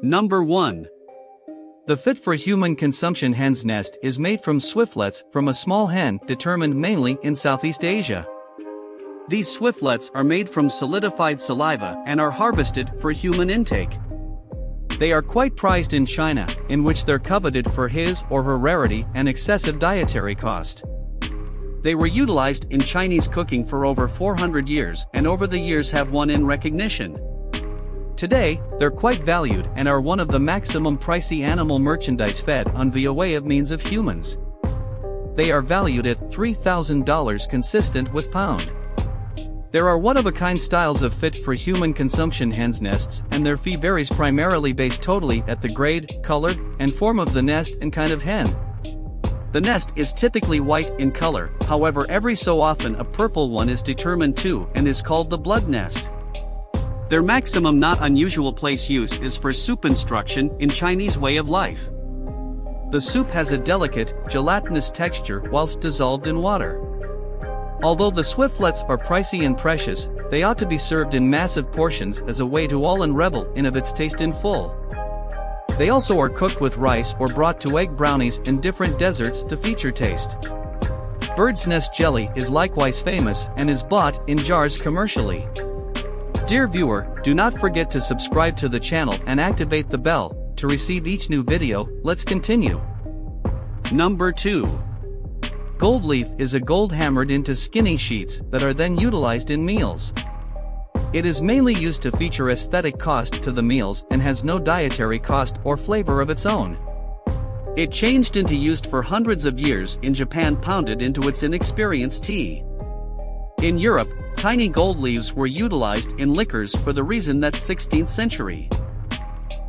Number 1. The fit-for-human consumption hen's nest is made from swiftlets from a small hen determined mainly in Southeast Asia. These swiftlets are made from solidified saliva and are harvested for human intake. They are quite prized in China, in which they're coveted for his or her rarity and excessive dietary cost. They were utilized in Chinese cooking for over 400 years and over the years have won in recognition. Today, they're quite valued and are one of the maximum pricey animal merchandise fed on the way of means of humans. They are valued at $3,000 consistent with pound. There are one-of-a-kind styles of fit-for-human consumption hen's nests and their fee varies primarily based totally at the grade, color, and form of the nest and kind of hen. The nest is typically white in color, however every so often a purple one is determined too and is called the blood nest. Their maximum not unusual place use is for soup instruction in Chinese way of life. The soup has a delicate, gelatinous texture whilst dissolved in water. Although the swiftlets are pricey and precious, they ought to be served in massive portions as a way to all and revel in of its taste in full. They also are cooked with rice or brought to egg brownies in different desserts to feature taste. Bird's nest jelly is likewise famous and is bought in jars commercially. Dear viewer, do not forget to subscribe to the channel and activate the bell to receive each new video. Let's continue. Number 2. Gold leaf is a gold hammered into skinny sheets that are then utilized in meals. It is mainly used to feature aesthetic cost to the meals and has no dietary cost or flavor of its own. It changed into used for hundreds of years in Japan pounded into its inexperienced tea. In Europe, tiny gold leaves were utilized in liquors for the reason that 16th century.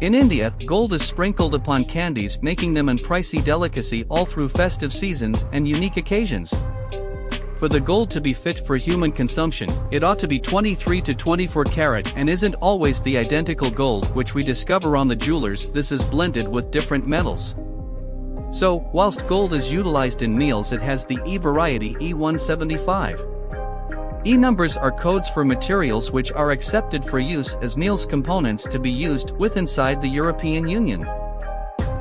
In India, gold is sprinkled upon candies making them an pricey delicacy all through festive seasons and unique occasions. For the gold to be fit for human consumption, it ought to be 23 to 24 karat and isn't always the identical gold which we discover on the jewelers. This is blended with different metals. So, whilst gold is utilized in meals, it has the E variety E175. E numbers are codes for materials which are accepted for use as meals components to be used with inside the European Union.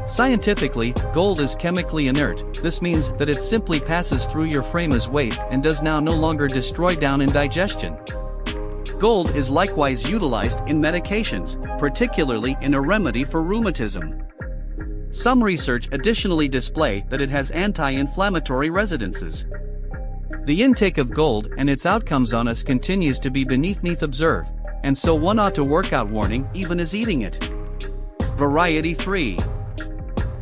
Scientifically, gold is chemically inert. This means that it simply passes through your frame as waste and does now no longer destroy down in digestion. Gold is likewise utilized in medications, particularly in a remedy for rheumatism. Some research additionally display that it has anti-inflammatory residences. The intake of gold and its outcomes on us continues to be beneath observe, and so one ought to work out warning even as eating it. Variety 3.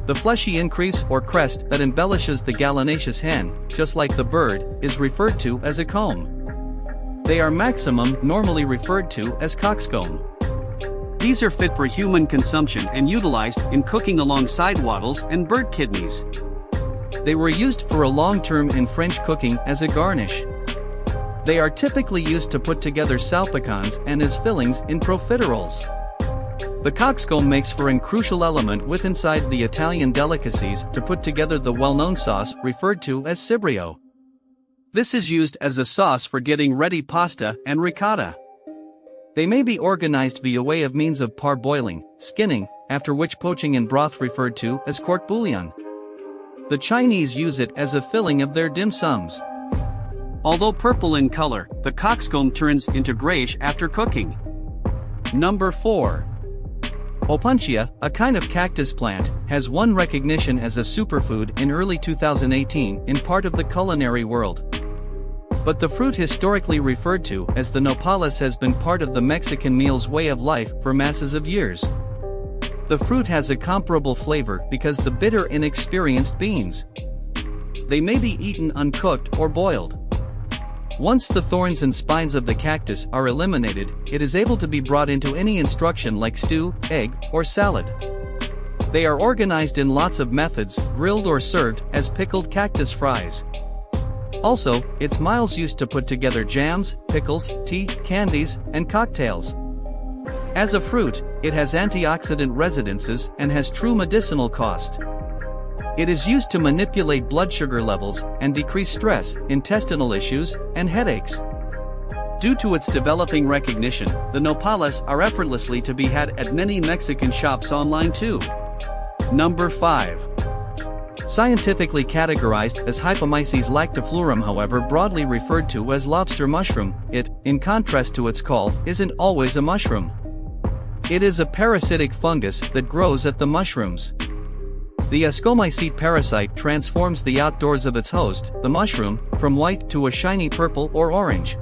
The fleshy increase or crest that embellishes the gallinaceous hen, just like the bird, is referred to as a comb. They are maximum normally referred to as coxcomb. These are fit for human consumption and utilized in cooking alongside wattles and bird kidneys. They were used for a long term in French cooking as a garnish. They are typically used to put together salpicons and as fillings in profiteroles. The coxcomb makes for an crucial element with inside the Italian delicacies to put together the well-known sauce referred to as cibrio. This is used as a sauce for getting ready pasta and ricotta. They may be organized via way of means of parboiling, skinning, after which poaching in broth referred to as court bouillon. The Chinese use it as a filling of their dim sums. Although purple in color, the coxcomb turns into grayish after cooking. Number 4. Opanchia, a kind of cactus plant, has won recognition as a superfood in early 2018 in part of the culinary world. But the fruit historically referred to as the nopales has been part of the Mexican meal's way of life for masses of years. The fruit has a comparable flavor because the bitter inexperienced beans. They may be eaten uncooked or boiled. Once the thorns and spines of the cactus are eliminated, it is able to be brought into any instruction like stew, egg, or salad. They are organized in lots of methods, grilled or served as pickled cactus fries. Also, its miles used to put together jams, pickles, tea, candies, and cocktails. As a fruit, it has antioxidant residences and has true medicinal cost. It is used to manipulate blood sugar levels and decrease stress, intestinal issues, and headaches. Due to its developing recognition, the nopales are effortlessly to be had at many Mexican shops online too. Number 5. Scientifically categorized as Hypomyces lactifluorum, however broadly referred to as lobster mushroom, it, in contrast to its call, isn't always a mushroom. It is a parasitic fungus that grows at the mushrooms. The ascomycete parasite transforms the outdoors of its host, the mushroom, from white to a shiny purple or orange.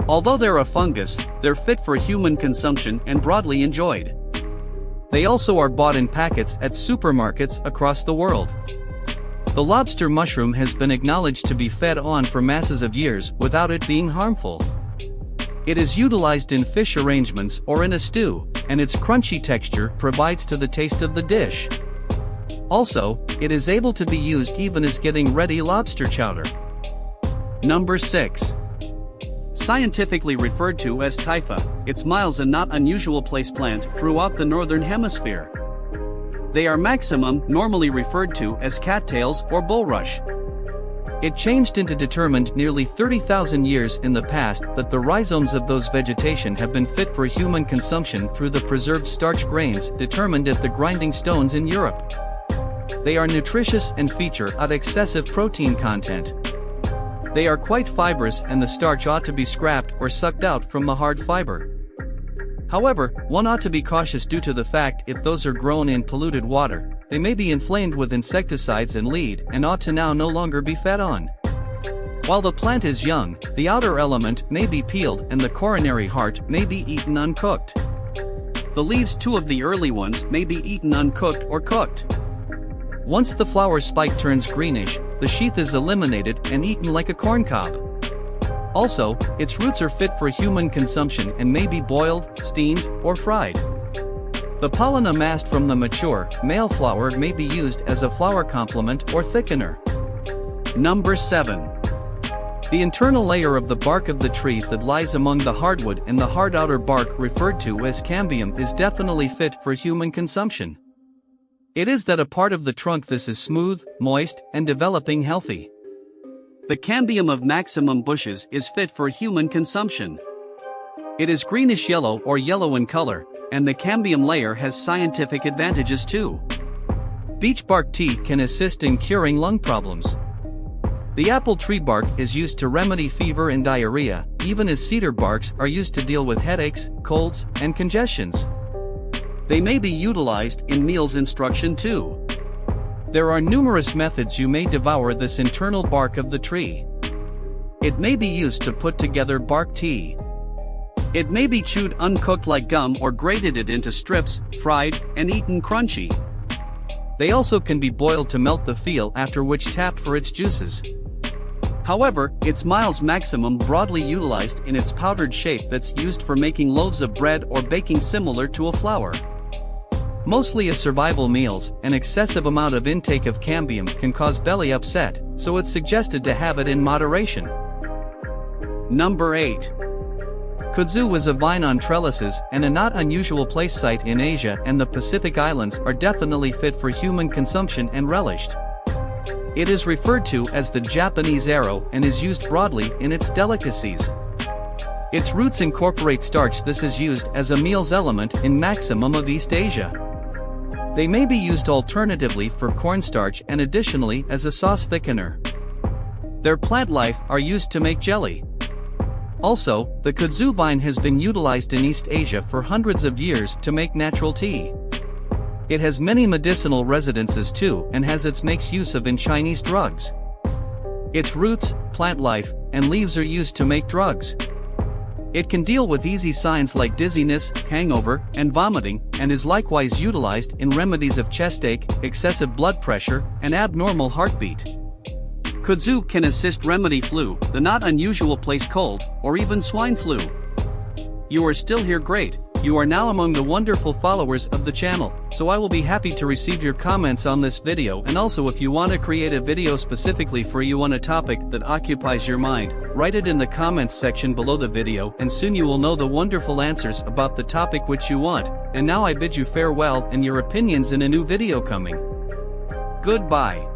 Although they're a fungus, they're fit for human consumption and broadly enjoyed. They also are bought in packets at supermarkets across the world. The lobster mushroom has been acknowledged to be fed on for masses of years without it being harmful. It is utilized in fish arrangements or in a stew, and its crunchy texture provides to the taste of the dish. Also, it is able to be used even as getting ready lobster chowder. Number 6. Scientifically referred to as Typha, it's miles a not unusual place plant throughout the northern hemisphere. They are maximum normally referred to as cattails or bulrush. It changed into determined nearly 30,000 years in the past that the rhizomes of those vegetation have been fit for human consumption through the preserved starch grains determined at the grinding stones in Europe. They are nutritious and feature an excessive protein content. They are quite fibrous and the starch ought to be scrapped or sucked out from the hard fiber. However, one ought to be cautious due to the fact if those are grown in polluted water, they may be inflamed with insecticides and lead and ought to now no longer be fed on. While the plant is young, the outer element may be peeled and the coronary heart may be eaten uncooked. The leaves too of the early ones may be eaten uncooked or cooked. Once the flower spike turns greenish, the sheath is eliminated and eaten like a corn cob. Also, its roots are fit for human consumption and may be boiled, steamed, or fried. The pollen amassed from the mature, male flower may be used as a flower complement or thickener. Number 7. The internal layer of the bark of the tree that lies among the hardwood and the hard outer bark referred to as cambium is definitely fit for human consumption. It is that a part of the trunk this is smooth, moist, and developing healthy. The cambium of maximum bushes is fit for human consumption. It is greenish yellow or yellow in color, and the cambium layer has scientific advantages too. Beech bark tea can assist in curing lung problems. The apple tree bark is used to remedy fever and diarrhea, even as cedar barks are used to deal with headaches, colds, and congestions. They may be utilized in meals instruction too. There are numerous methods you may devour this internal bark of the tree. It may be used to put together bark tea. It may be chewed uncooked like gum or grated it into strips, fried, and eaten crunchy. They also can be boiled to melt the feel, after which tapped for its juices. However, it's miles maximum broadly utilized in its powdered shape that's used for making loaves of bread or baking similar to a flour. Mostly as survival meals, an excessive amount of intake of cambium can cause belly upset, so it's suggested to have it in moderation. Number 8. Kudzu is a vine on trellises and a not unusual place site in Asia and the Pacific Islands are definitely fit for human consumption and relished. It is referred to as the Japanese arrow and is used broadly in its delicacies. Its roots incorporate starch. This is used as a meal's element in maximum of East Asia. They may be used alternatively for cornstarch and additionally as a sauce thickener. Their plant life are used to make jelly. Also, the kudzu vine has been utilized in East Asia for hundreds of years to make natural tea. It has many medicinal residences too and has its makes use of in Chinese drugs. Its roots, plant life, and leaves are used to make drugs. It can deal with easy signs like dizziness, hangover, and vomiting, and is likewise utilized in remedies of chest ache, excessive blood pressure, and abnormal heartbeat. Kudzu can assist remedy flu, the not unusual place cold, or even swine flu. You are still here, great. You are now among the wonderful followers of the channel, so I will be happy to receive your comments on this video, and also if you want to create a video specifically for you on a topic that occupies your mind, write it in the comments section below the video and soon you will know the wonderful answers about the topic which you want. And now I bid you farewell and your opinions in a new video coming. Goodbye.